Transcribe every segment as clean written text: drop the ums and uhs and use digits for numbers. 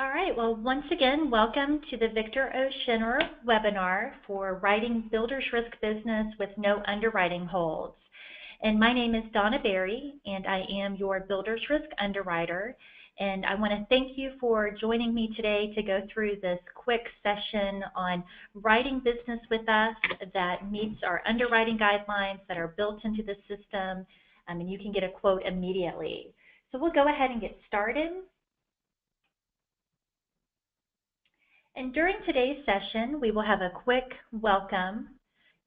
All right, well, once again, welcome to the Victor O. Schinner webinar for Writing Builder's Risk Business with No Underwriting Holds. And my name is Donna Berry, and I am your Builder's Risk Underwriter. And I want to thank you for joining me today to go through this quick session on writing business with us that meets our underwriting guidelines that are built into the system, and you can get a quote immediately. So we'll go ahead and get started. And during today's session, we will have a quick welcome,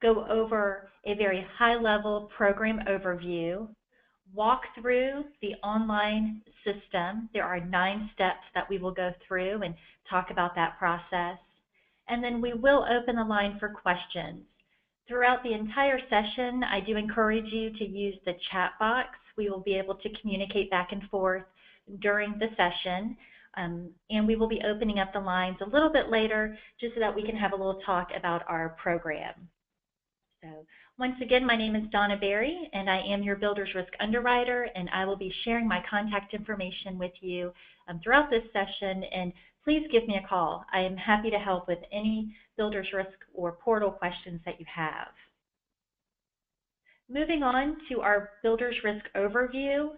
go over a very high-level program overview, walk through the online system. There are 9 steps that we will go through and talk about that process. And then we will open the line for questions. Throughout the entire session, I do encourage you to use the chat box. We will be able to communicate back and forth during the session. And we will be opening up the lines a little bit later just so that we can have a little talk about our program. So once again, my name is Donna Berry, and I am your Builder's Risk Underwriter, and I will be sharing my contact information with you throughout this session, and please give me a call. I am happy to help with any Builder's Risk or portal questions that you have. Moving on to our Builder's Risk overview.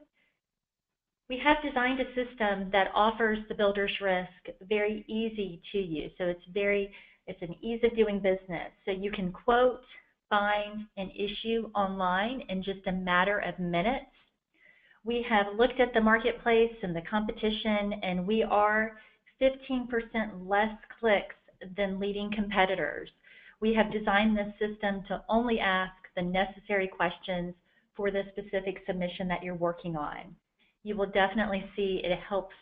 We have designed a system that offers the builder's risk very easy to use. So it's an ease of doing business. So you can quote, bind, and issue online in just a matter of minutes. We have looked at the marketplace and the competition, and we are 15% less clicks than leading competitors. We have designed this system to only ask the necessary questions for the specific submission that you're working on. You will definitely see it helps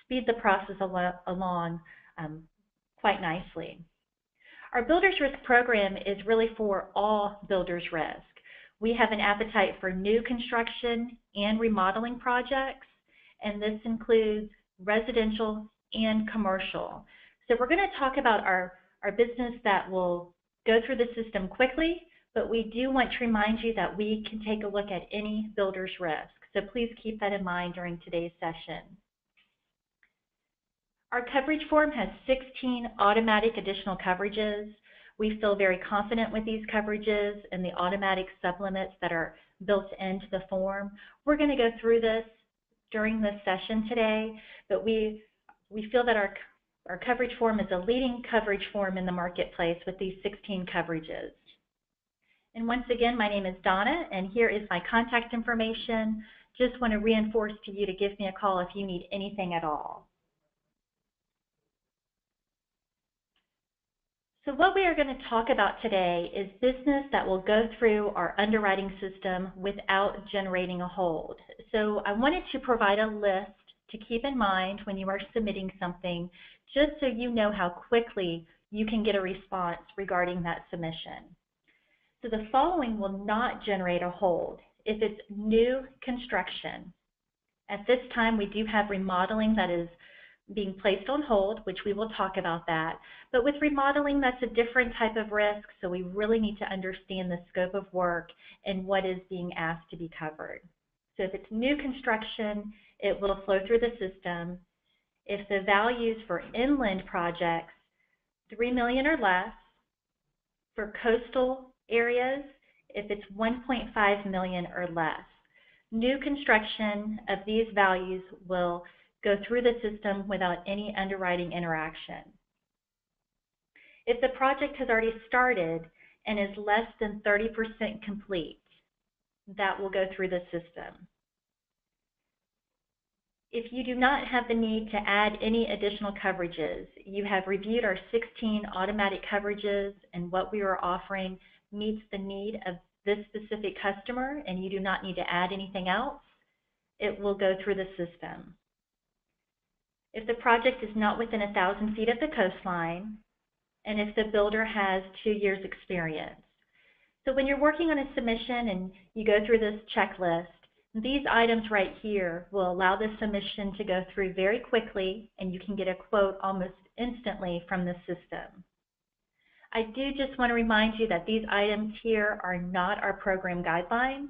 speed the process along quite nicely. Our Builder's Risk program is really for all builder's risk. We have an appetite for new construction and remodeling projects, and this includes residential and commercial. So we're going to talk about our business that will go through the system quickly, but we do want to remind you that we can take a look at any builder's risk. So please keep that in mind during today's session. Our coverage form has 16 automatic additional coverages. We feel very confident with these coverages and the automatic sublimits that are built into the form. We're going to go through this during this session today, but we feel that our coverage form is a leading coverage form in the marketplace with these 16 coverages. And once again, my name is Donna, and here is my contact information. Just want to reinforce to you to give me a call if you need anything at all. So what we are going to talk about today is business that will go through our underwriting system without generating a hold. So I wanted to provide a list to keep in mind when you are submitting something, just so you know how quickly you can get a response regarding that submission. So the following will not generate a hold. If it's new construction, at this time we do have remodeling that is being placed on hold, which we will talk about that. But with remodeling, that's a different type of risk, so we really need to understand the scope of work and what is being asked to be covered. So if it's new construction, it will flow through the system. If the values for inland projects, $3 million or less, for coastal areas, if it's 1.5 million or less. New construction of these values will go through the system without any underwriting interaction. If the project has already started and is less than 30% complete, that will go through the system. If you do not have the need to add any additional coverages, you have reviewed our 16 automatic coverages, and what we are offering meets the need of this specific customer, and you do not need to add anything else, it will go through the system. If the project is not within 1,000 feet of the coastline, and if the builder has 2 years experience. So when you're working on a submission and you go through this checklist, these items right here will allow the submission to go through very quickly, and you can get a quote almost instantly from the system. I do just want to remind you that these items here are not our program guidelines.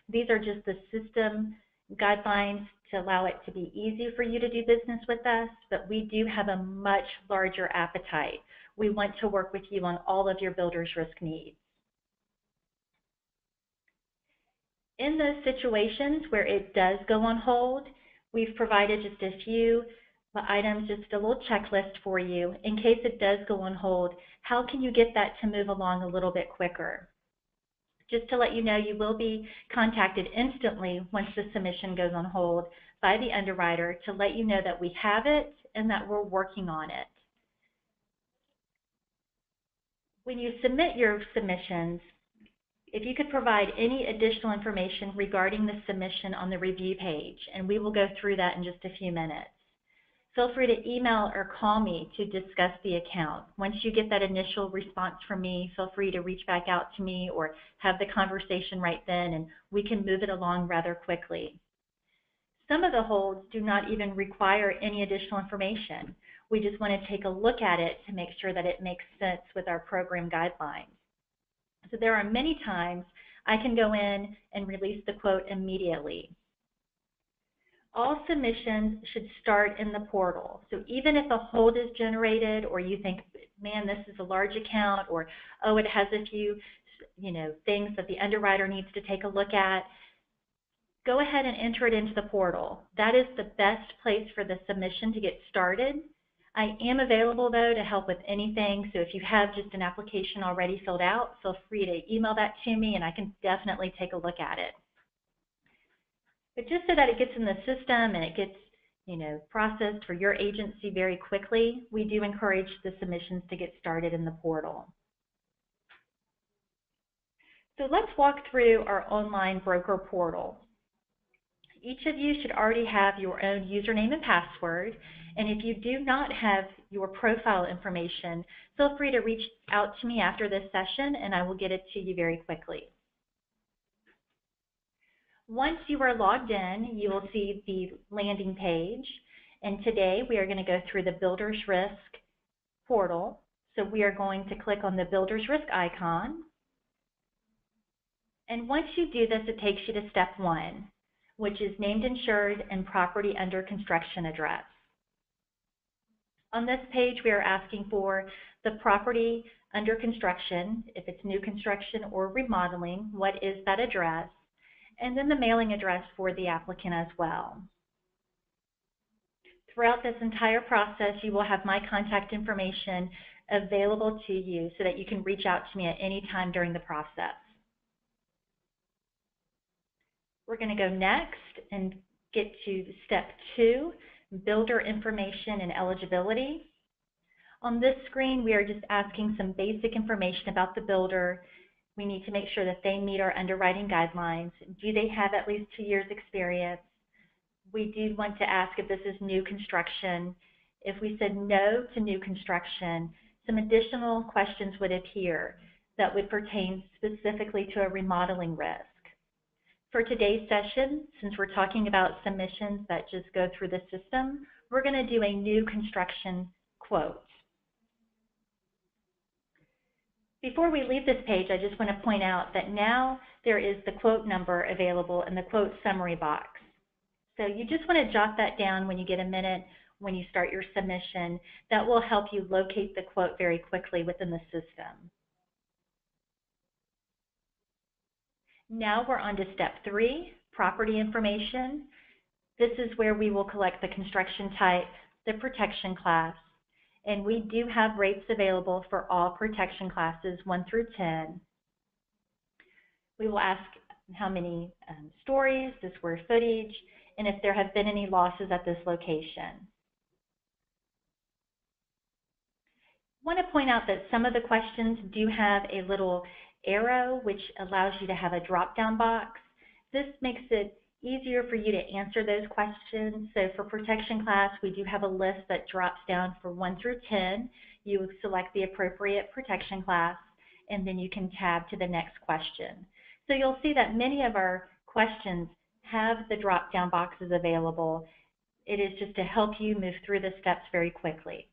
These are just the system guidelines to allow it to be easy for you to do business with us, but we do have a much larger appetite. We want to work with you on all of your builder's risk needs. In those situations where it does go on hold, we've provided just a few items, just a little checklist for you. In case it does go on hold, how can you get that to move along a little bit quicker? Just to let you know, you will be contacted instantly once the submission goes on hold by the underwriter to let you know that we have it and that we're working on it. When you submit your submissions, if you could provide any additional information regarding the submission on the review page, and we will go through that in just a few minutes. Feel free to email or call me to discuss the account. Once you get that initial response from me, feel free to reach back out to me or have the conversation right then, and we can move it along rather quickly. Some of the holds do not even require any additional information. We just want to take a look at it to make sure that it makes sense with our program guidelines. So there are many times I can go in and release the quote immediately. All submissions should start in the portal. So even if a hold is generated or you think, man, this is a large account, or, oh, it has a few things that the underwriter needs to take a look at, go ahead and enter it into the portal. That is the best place for the submission to get started. I am available, though, to help with anything. So if you have just an application already filled out, feel free to email that to me, and I can definitely take a look at it. But just so that it gets in the system and it gets processed for your agency very quickly, we do encourage the submissions to get started in the portal. So let's walk through our online broker portal. Each of you should already have your own username and password, and if you do not have your profile information, feel free to reach out to me after this session and I will get it to you very quickly. Once you are logged in, you will see the landing page, and today we are going to go through the Builder's Risk portal. So we are going to click on the Builder's Risk icon, and once you do this, it takes you to step 1, which is named insured and property under construction address. On this page, we are asking for the property under construction, if it's new construction or remodeling, what is that address, and then the mailing address for the applicant as well. Throughout this entire process, you will have my contact information available to you so that you can reach out to me at any time during the process. We're going to go next and get to step 2, builder information and eligibility. On this screen, we are just asking some basic information about the builder. We need to make sure that they meet our underwriting guidelines. Do they have at least 2 years experience? We do want to ask if this is new construction. If we said no to new construction, some additional questions would appear that would pertain specifically to a remodeling risk. For today's session, since we're talking about submissions that just go through the system, we're going to do a new construction quote. Before we leave this page, I just want to point out that now there is the quote number available in the quote summary box. So you just want to jot that down when you get a minute when you start your submission. That will help you locate the quote very quickly within the system. Now we're on to step 3, property information. This is where we will collect the construction type, the protection class, and we do have rates available for all protection classes 1 through 10. We will ask how many stories, the square footage, and if there have been any losses at this location. I want to point out that some of the questions do have a little arrow which allows you to have a drop-down box. This makes it easier for you to answer those questions. So for protection class, we do have a list that drops down for 1 through 10. You select the appropriate protection class, and then you can tab to the next question. So you'll see that many of our questions have the drop-down boxes available. It is just to help you move through the steps very quickly.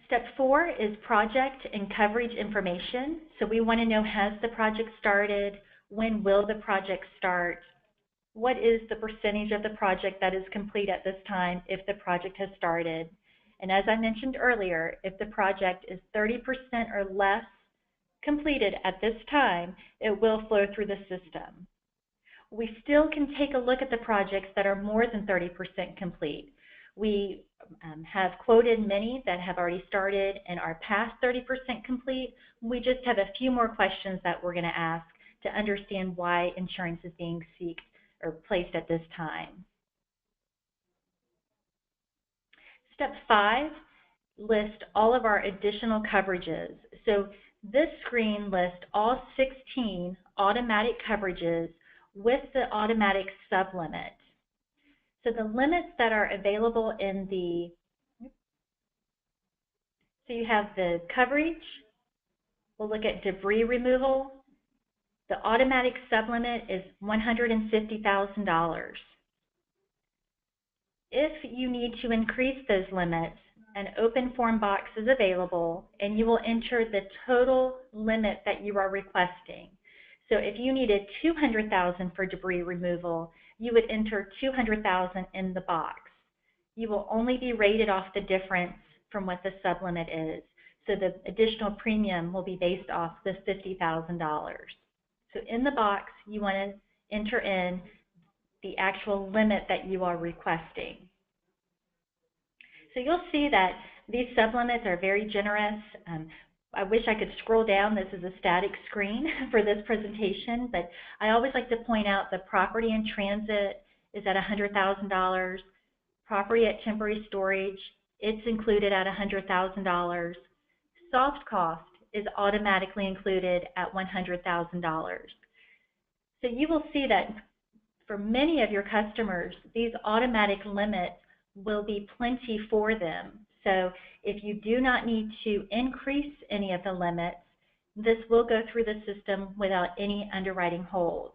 Step 4 is project and coverage information. So we want to know, has the project started? When will the project start? What is the percentage of the project that is complete at this time if the project has started? And as I mentioned earlier, if the project is 30% or less completed at this time, it will flow through the system. We still can take a look at the projects that are more than 30% complete. We have quoted many that have already started and are past 30% complete. We just have a few more questions that we're going to ask to understand why insurance is being sought or placed at this time. Step 5, list all of our additional coverages. So this screen lists all 16 automatic coverages with the automatic sublimit. So the limits that are available in so you have the coverage, we'll look at debris removal. The automatic sublimit is $150,000. If you need to increase those limits, an open form box is available and you will enter the total limit that you are requesting. So if you needed $200,000 for debris removal, you would enter $200,000 in the box. You will only be rated off the difference from what the sublimit is. So the additional premium will be based off the $50,000. So in the box, you want to enter in the actual limit that you are requesting. So you'll see that these sublimits are very generous. I wish I could scroll down. This is a static screen for this presentation, but I always like to point out the property in transit is at $100,000. Property at temporary storage, it's included at $100,000. Soft cost is automatically included at $100,000. So you will see that for many of your customers, these automatic limits will be plenty for them. So if you do not need to increase any of the limits, this will go through the system without any underwriting hold.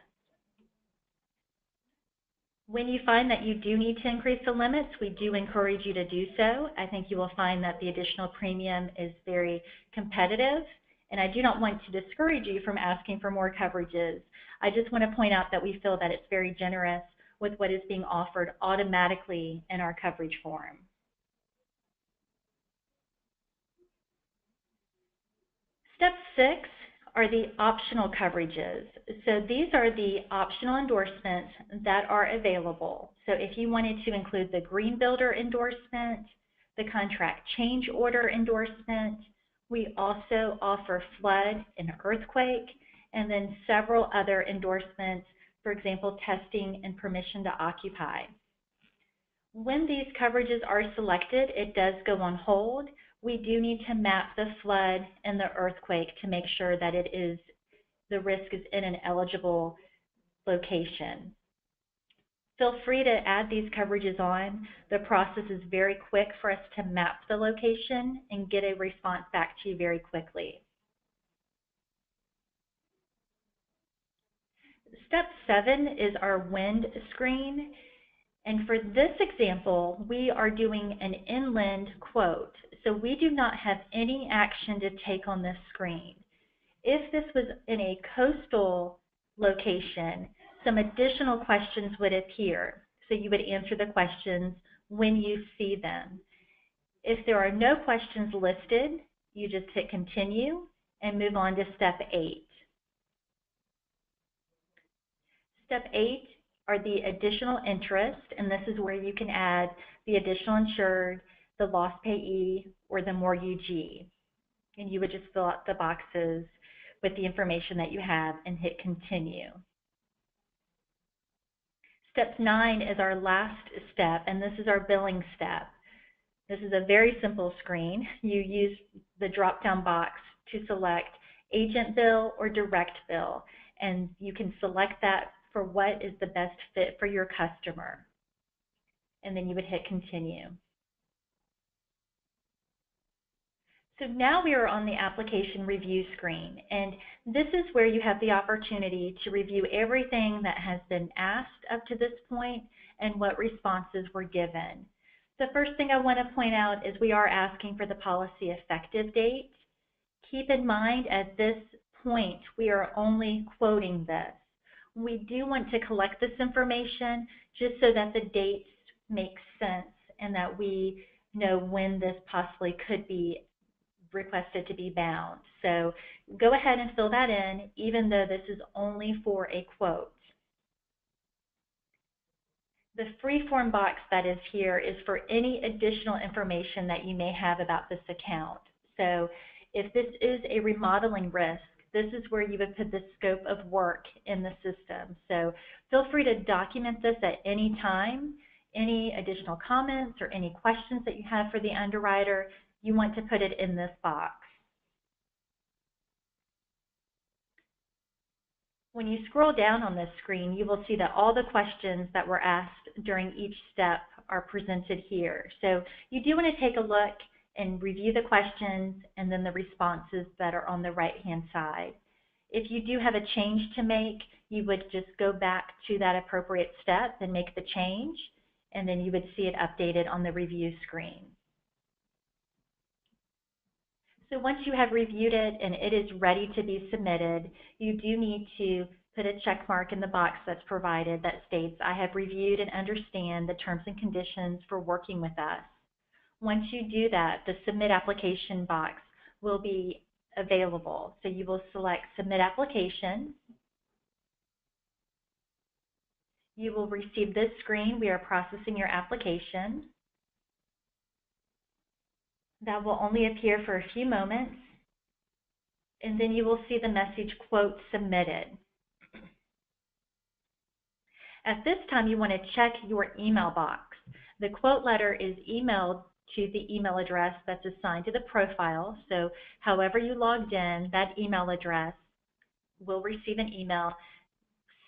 When you find that you do need to increase the limits, we do encourage you to do so. I think you will find that the additional premium is very competitive, and I do not want to discourage you from asking for more coverages. I just want to point out that we feel that it's very generous with what is being offered automatically in our coverage form. Step 6 are the optional coverages. So these are the optional endorsements that are available. So if you wanted to include the green builder endorsement, the contract change order endorsement, we also offer flood and earthquake, and then several other endorsements, for example, testing and permission to occupy. When these coverages are selected, it does go on hold. We do need to map the flood and the earthquake to make sure that the risk is in an eligible location. Feel free to add these coverages on. The process is very quick for us to map the location and get a response back to you very quickly. Step 7 is our wind screen. And for this example, we are doing an inland quote. So we do not have any action to take on this screen. If this was in a coastal location, some additional questions would appear. So you would answer the questions when you see them. If there are no questions listed, you just hit continue and move on to step 8. Step 8 are the additional interest, and this is where you can add the additional insured, the loss payee, or the mortgagee. And you would just fill out the boxes with the information that you have and hit continue. Step 9 is our last step, and this is our billing step. This is a very simple screen. You use the drop-down box to select agent bill or direct bill, and you can select that for what is the best fit for your customer. And then you would hit continue. So now we are on the application review screen, and this is where you have the opportunity to review everything that has been asked up to this point and what responses were given. The first thing I want to point out is we are asking for the policy effective date. Keep in mind at this point we are only quoting this. We do want to collect this information just so that the dates make sense and that we know when this possibly could be requested to be bound. So go ahead and fill that in, even though this is only for a quote. The free form box that is here is for any additional information that you may have about this account. So if this is a remodeling risk, this is where you would put the scope of work in the system. So feel free to document this at any time. Any additional comments or any questions that you have for the underwriter, you want to put it in this box. When you scroll down on this screen, you will see that all the questions that were asked during each step are presented here. So you do want to take a look and review the questions and then the responses that are on the right-hand side. If you do have a change to make, you would just go back to that appropriate step and make the change, and then you would see it updated on the review screen. So once you have reviewed it and it is ready to be submitted, you do need to put a check mark in the box that's provided that states, I have reviewed and understand the terms and conditions for working with us. Once you do that, the Submit Application box will be available. So you will select Submit Application. You will receive this screen. We are processing your application. That will only appear for a few moments, and then you will see the message, quote, submitted. At this time, you want to check your email box. The quote letter is emailed to the email address that's assigned to the profile. So however you logged in, that email address will receive an email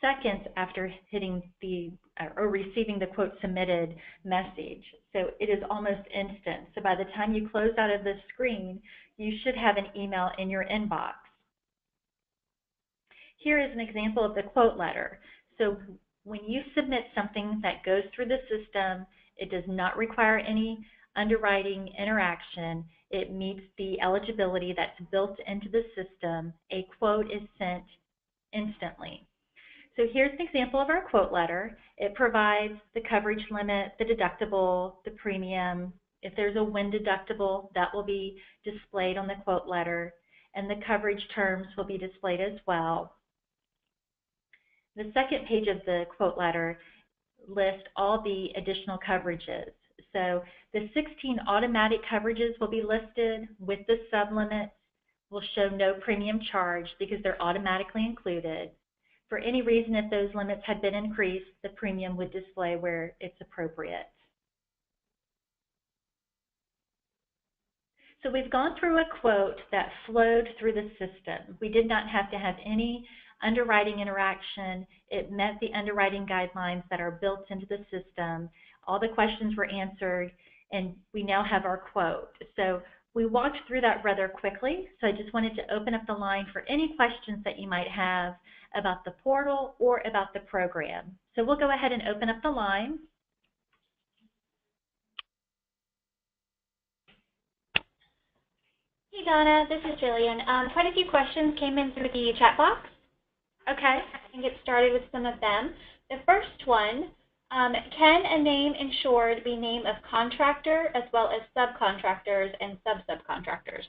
seconds after hitting the or receiving the quote submitted message. So it is almost instant. So by the time you close out of this screen, you should have an email in your inbox. Here is an example of the quote letter. So when you submit something that goes through the system, it does not require any underwriting interaction. It meets the eligibility that's built into the system. A quote is sent instantly. So here's an example of our quote letter. It provides the coverage limit, the deductible, the premium. If there's a wind deductible, that will be displayed on the quote letter, and the coverage terms will be displayed as well. The second page of the quote letter lists all the additional coverages. So the 16 automatic coverages will be listed with the sublimits. Will show no premium charge because they're automatically included. For any reason, if those limits had been increased, the premium would display where it's appropriate. So we've gone through a quote that flowed through the system. We did not have to have any underwriting interaction. It met the underwriting guidelines that are built into the system. All the questions were answered, and we now have our quote. So we walked through that rather quickly, so I just wanted to open up the line for any questions that you might have about the portal or about the program. So we'll go ahead and open up the line. Hey Donna, this is Jillian. Quite a few questions came in through the chat box. Okay. I can get started with some of them. The first one, can a name insured be name of contractor as well as subcontractors and sub-subcontractors?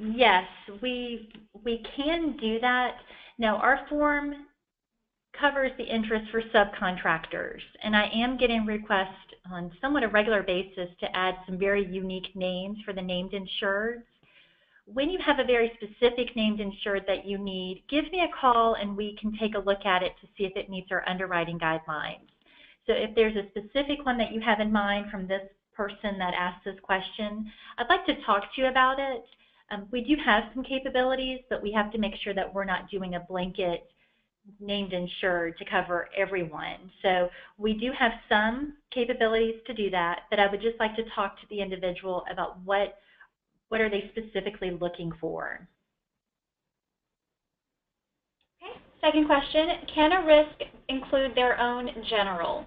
Yes, we can do that. Now, our form covers the interest for subcontractors, and I am getting requests on somewhat a regular basis to add some very unique names for the named insureds. When you have a very specific named insured that you need, give me a call and we can take a look at it to see if it meets our underwriting guidelines. So if there's a specific one that you have in mind from this person that asked this question, I'd like to talk to you about it. We do have some capabilities, but we have to make sure that we're not doing a blanket named insured to cover everyone. So we do have some capabilities to do that, but I would just like to talk to the individual about what are they specifically looking for. Okay. Second question, can a risk include their own general?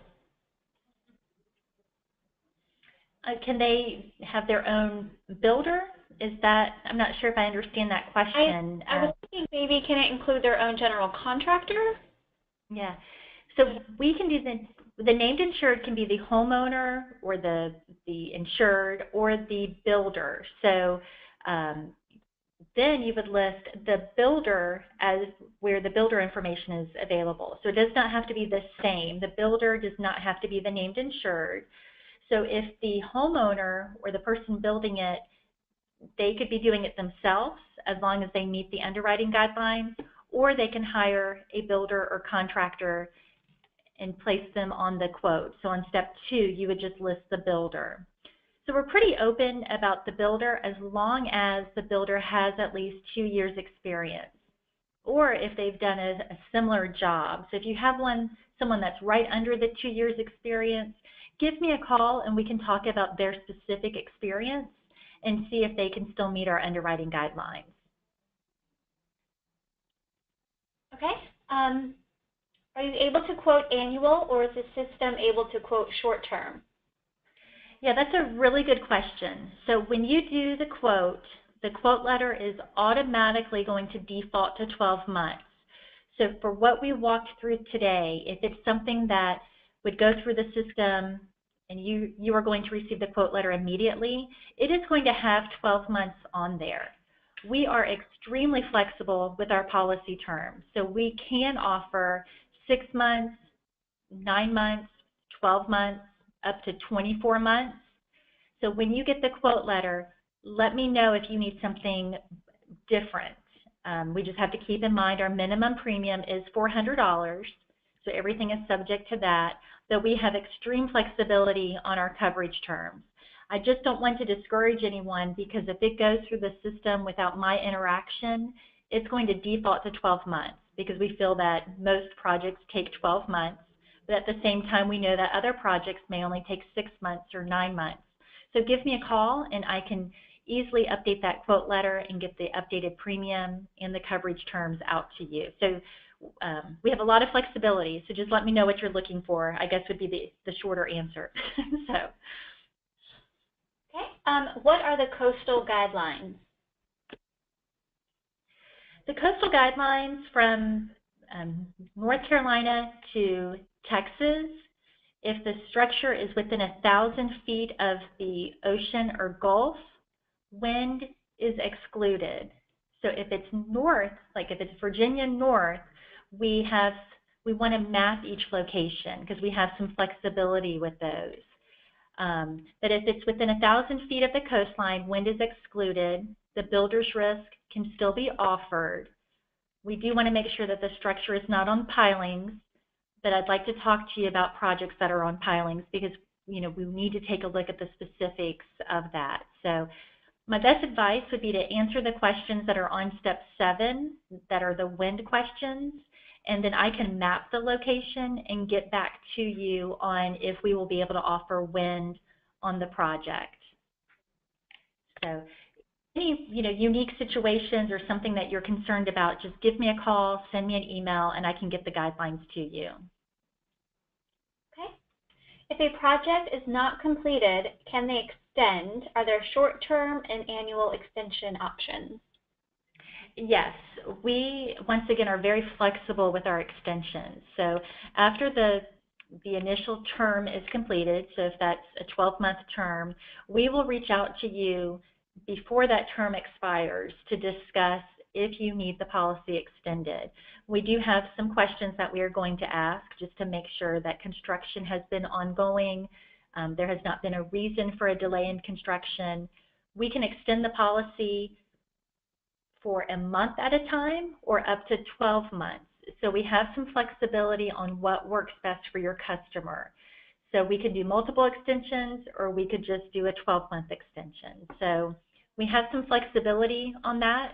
Can they have their own builder? Is that, I'm not sure if I understand that question. I was think maybe can it include their own general contractor? Yeah. So we can do the named insured can be the homeowner or the insured or the builder. So then you would list the builder as where the builder information is available. So it does not have to be the same. The builder does not have to be the named insured. So if the homeowner or the person building it, they could be doing it themselves as long as they meet the underwriting guidelines, or they can hire a builder or contractor and place them on the quote. So on step 2, you would just list the builder. So we're pretty open about the builder as long as the builder has at least 2 years experience, or if they've done a similar job. So if you have someone that's right under the 2 years experience, give me a call and we can talk about their specific experience and see if they can still meet our underwriting guidelines. Okay. Are you able to quote annual, or is the system able to quote short-term? Yeah, that's a really good question. So when you do the quote letter is automatically going to default to 12 months. So for what we walked through today, if it's something that would go through the system and you are going to receive the quote letter immediately, it is going to have 12 months on there. We are extremely flexible with our policy terms. So we can offer 6 months, 9 months, 12 months, up to 24 months. So when you get the quote letter, let me know if you need something different. We just have to keep in mind our minimum premium is $400, so everything is subject to that, but we have extreme flexibility on our coverage terms. I just don't want to discourage anyone, because if it goes through the system without my interaction, it's going to default to 12 months, because we feel that most projects take 12 months, but at the same time we know that other projects may only take 6 months or 9 months. So give me a call and I can easily update that quote letter and get the updated premium and the coverage terms out to you. So we have a lot of flexibility, so just let me know what you're looking for, I guess would be the shorter answer. So. Okay. What are the coastal guidelines? The coastal guidelines from North Carolina to Texas, if the structure is within 1,000 feet of the ocean or Gulf, wind is excluded. So if it's north, like if it's Virginia north, we want to map each location because we have some flexibility with those. But if it's within 1,000 feet of the coastline, wind is excluded. The builder's risk can still be offered. We do want to make sure that the structure is not on pilings, but I'd like to talk to you about projects that are on pilings because we need to take a look at the specifics of that. So my best advice would be to answer the questions that are on step 7, that are the wind questions, and then I can map the location and get back to you on if we will be able to offer wind on the project. So any unique situations or something that you're concerned about, just give me a call, send me an email, and I can get the guidelines to you. Okay. If a project is not completed, can they extend? Are there short-term and annual extension options? Yes, we once again are very flexible with our extensions. So after the initial term is completed, so if that's a 12-month term, we will reach out to you before that term expires to discuss if you need the policy extended. We do have some questions that we are going to ask just to make sure that construction has been ongoing. There has not been a reason for a delay in construction. We can extend the policy for a month at a time or up to 12 months. So we have some flexibility on what works best for your customer. So we could do multiple extensions or we could just do a 12-month extension. So we have some flexibility on that.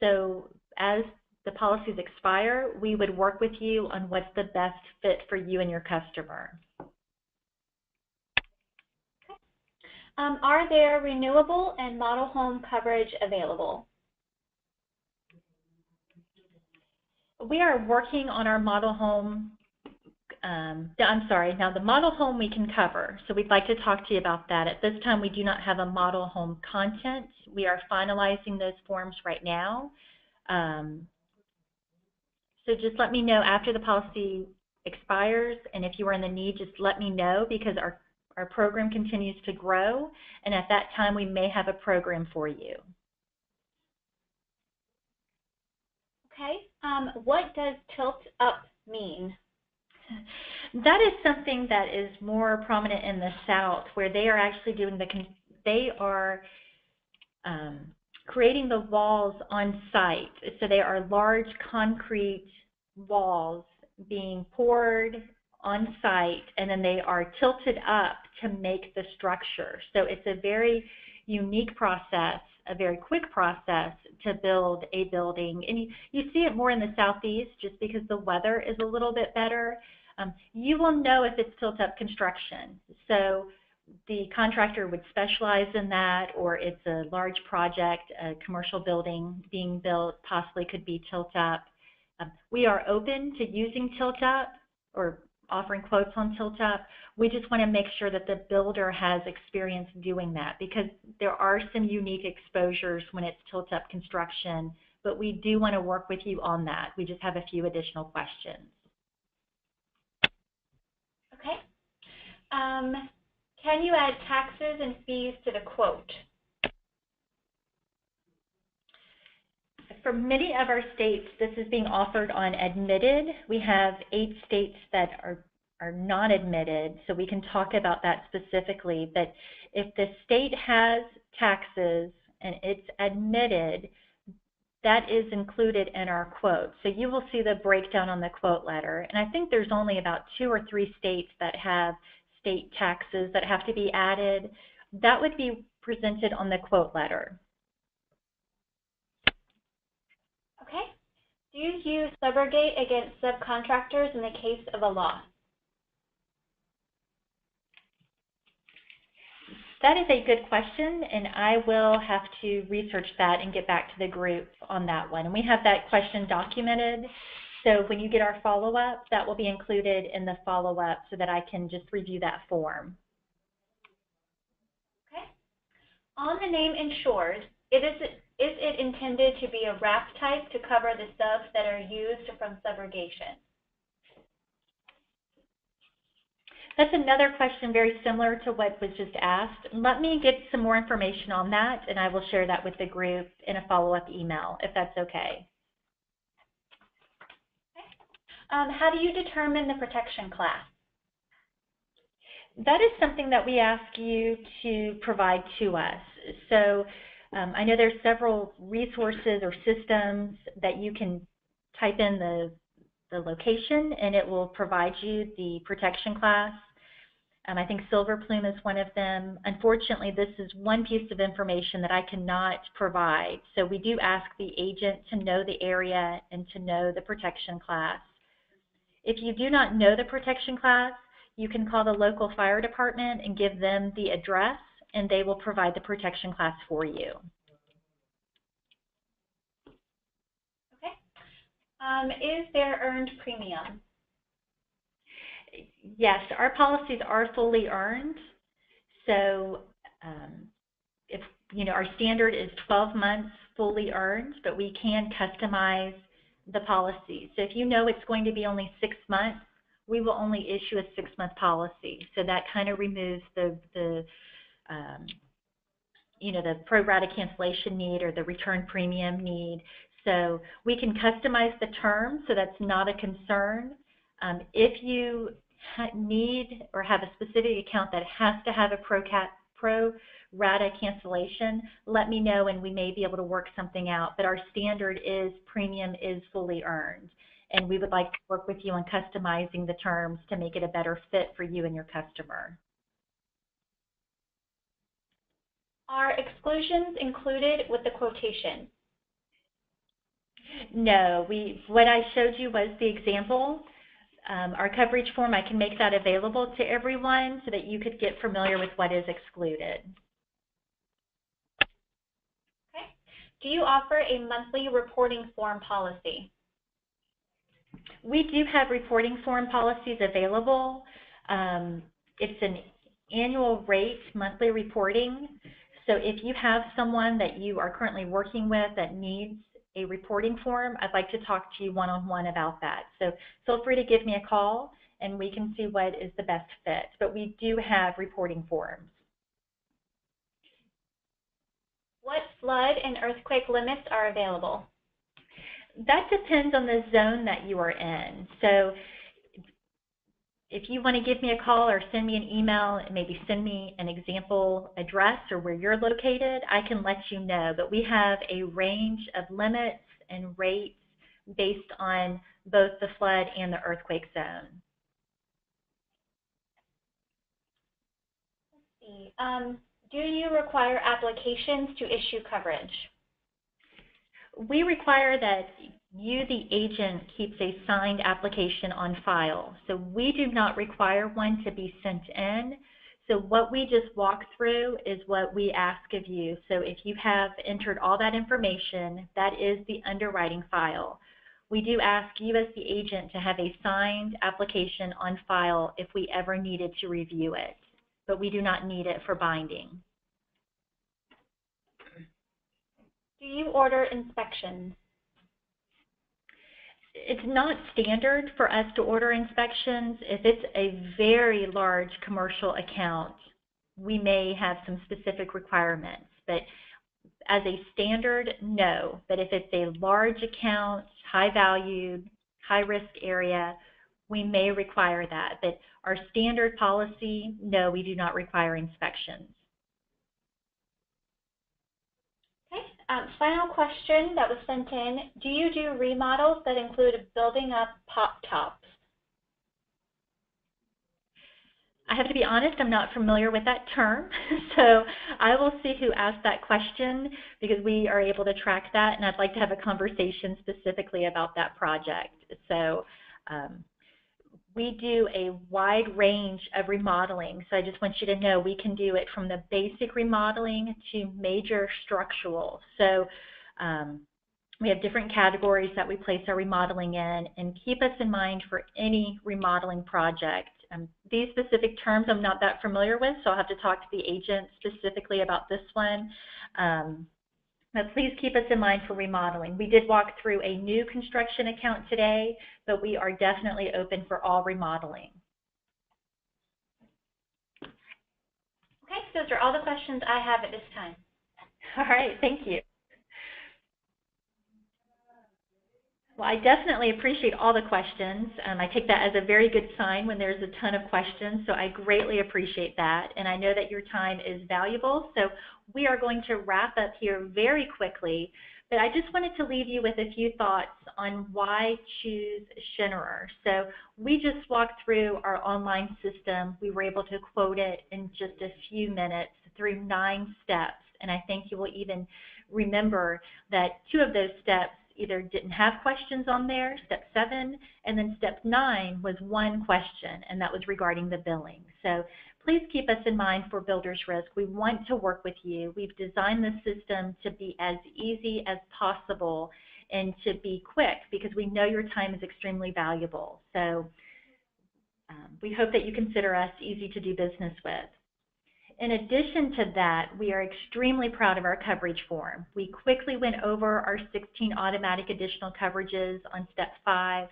So as the policies expire, we would work with you on what's the best fit for you and your customer. Are there renewable and model home coverage available? We are working on our model home. Now the model home we can cover, so we'd like to talk to you about that. At this time, we do not have a model home content. We are finalizing those forms right now. So just let me know after the policy expires, and if you are in the need, just let me know, because our program continues to grow, and at that time we may have a program for you. Okay, what does tilt up mean? That is something that is more prominent in the South, where they are actually doing creating the walls on site. So they are large concrete walls being poured on site, and then they are tilted up to make the structure. So it's a very unique process, a very quick process to build a building. And you see it more in the Southeast just because the weather is a little bit better. You will know if it's tilt-up construction. So the contractor would specialize in that, or it's a large project, a commercial building being built, possibly could be tilt-up. We are open to using tilt-up or offering quotes on tilt-up. We just want to make sure that the builder has experience doing that, because there are some unique exposures when it's tilt-up construction, but we do want to work with you on that. We just have a few additional questions. Okay. Can you add taxes and fees to the quote? For many of our states, this is being offered on admitted. We have 8 states that are not admitted, so we can talk about that specifically. But if the state has taxes and it's admitted, that is included in our quote. So you will see the breakdown on the quote letter. And I think there's only about 2 or 3 states that have state taxes that have to be added. That would be presented on the quote letter. Okay. Do you use subrogate against subcontractors in the case of a loss? That is a good question, and I will have to research that and get back to the group on that one. And we have that question documented, so when you get our follow-up, that will be included in the follow-up so that I can just review that form. Okay. On the name insured, is it intended to be a wrap type to cover the subs that are used from subrogation? That's another question very similar to what was just asked. Let me get some more information on that, and I will share that with the group in a follow-up email, if that's okay. How do you determine the protection class? That is something that we ask you to provide to us. So I know there's several resources or systems that you can type in the location, and it will provide you the protection class. I think Silver Plume is one of them. Unfortunately, this is one piece of information that I cannot provide. So we do ask the agent to know the area and to know the protection class. If you do not know the protection class, you can call the local fire department and give them the address, and they will provide the protection class for you. Is there earned premium? Yes, our policies are fully earned. So if our standard is 12 months fully earned, but we can customize the policy. So if you know it's going to be only 6 months, we will only issue a 6-month policy. So that kind of removes the pro rata cancellation need or the return premium need. So we can customize the terms, so that's not a concern. If you need or have a specific account that has to have a pro rata cancellation, let me know and we may be able to work something out. But our standard is premium is fully earned, and we would like to work with you on customizing the terms to make it a better fit for you and your customer. Are exclusions included with the quotation? No, what I showed you was the example. Our coverage form, I can make that available to everyone so that you could get familiar with what is excluded. Okay. Do you offer a monthly reporting form policy? We do have reporting form policies available. It's an annual rate monthly reporting. So if you have someone that you are currently working with that needs a reporting form, I'd like to talk to you one-on-one about that. So feel free to give me a call and we can see what is the best fit. But we do have reporting forms. What flood and earthquake limits are available? That depends on the zone that you are in. So if you want to give me a call or send me an email and maybe send me an example address or where you're located, I can let you know. But we have a range of limits and rates based on both the flood and the earthquake zone. Let's see. Do you require applications to issue coverage? We require that you, the agent, keeps a signed application on file. So we do not require one to be sent in. So what we just walk through is what we ask of you. So if you have entered all that information, that is the underwriting file. We do ask you as the agent to have a signed application on file if we ever needed to review it, but we do not need it for binding. Do you order inspections? It's not standard for us to order inspections. If it's a very large commercial account, we may have some specific requirements. But as a standard, no. But if it's a large account, high valued, high risk area, we may require that. But our standard policy, no, we do not require inspections. Final question that was sent in. Do you do remodels that include building up pop tops? I have to be honest, I'm not familiar with that term, so I will see who asked that question because we are able to track that, and I'd like to have a conversation specifically about that project. So we do a wide range of remodeling, so I just want you to know we can do it from the basic remodeling to major structural. So we have different categories that we place our remodeling in, and keep us in mind for any remodeling project. These specific terms I'm not that familiar with, so I'll have to talk to the agent specifically about this one. But please keep us in mind for remodeling. We did walk through a new construction account today, but we are definitely open for all remodeling. Okay, so those are all the questions I have at this time. All right, thank you. Well, I definitely appreciate all the questions. I take that as a very good sign when there's a ton of questions, so I greatly appreciate that. And I know that your time is valuable, so we are going to wrap up here very quickly. But I just wanted to leave you with a few thoughts on why choose Schinnerer. So we just walked through our online system. We were able to quote it in just a few minutes through 9 steps. And I think you will even remember that 2 of those steps either didn't have questions on there, step 7, and then step 9 was 1 question, and that was regarding the billing. So please keep us in mind for Builders Risk. We want to work with you. We've designed the system to be as easy as possible and to be quick because we know your time is extremely valuable. So we hope that you consider us easy to do business with. In addition to that, we are extremely proud of our coverage form. We quickly went over our 16 automatic additional coverages on step 5.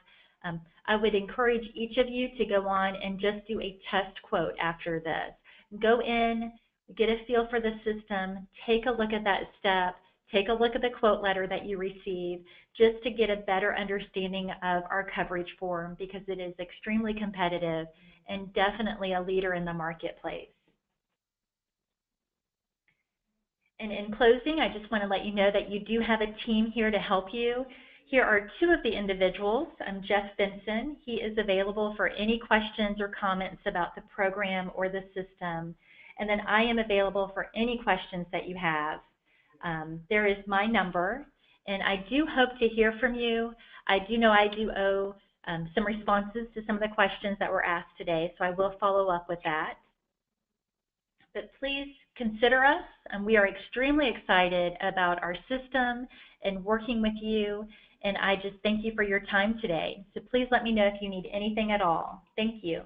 I would encourage each of you to go on and just do a test quote after this. Go in, get a feel for the system, take a look at that step, take a look at the quote letter that you receive, just to get a better understanding of our coverage form because it is extremely competitive and definitely a leader in the marketplace. And in closing, I just want to let you know that you do have a team here to help you. Here are 2 of the individuals. I'm Jeff Benson. He is available for any questions or comments about the program or the system. And then I am available for any questions that you have. There is my number, and I do hope to hear from you. I do know I do owe some responses to some of the questions that were asked today, so I will follow up with that. But please consider us, and we are extremely excited about our system and working with you, and I just thank you for your time today. So please let me know if you need anything at all. Thank you.